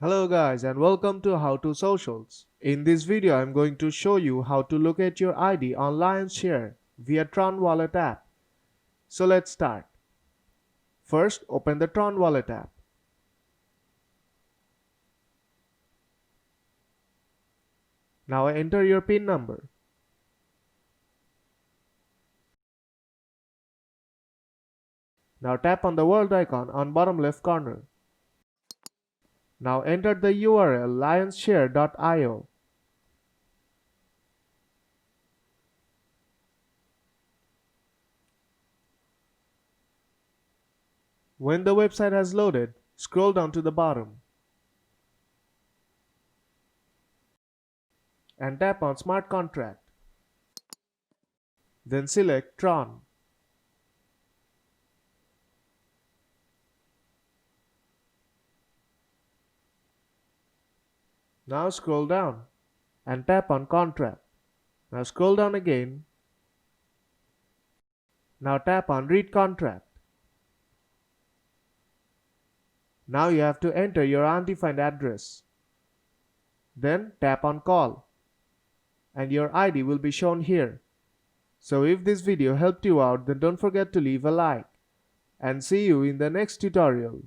Hello guys and welcome to How to Socials. In this video I'm going to show you how to locate your ID on Lionsshares via Tron Wallet app. So let's start. First open the Tron Wallet app. Now enter your PIN number. Now tap on the world icon on bottom left corner. Now enter the URL lionshare.io. When the website has loaded, scroll down to the bottom and tap on Smart Contract. Then select Tron. Now scroll down and tap on Contract. Now scroll down again. Now tap on Read Contract. Now you have to enter your undefined address. Then tap on Call and your ID will be shown here. So if this video helped you out, then don't forget to leave a like and see you in the next tutorial.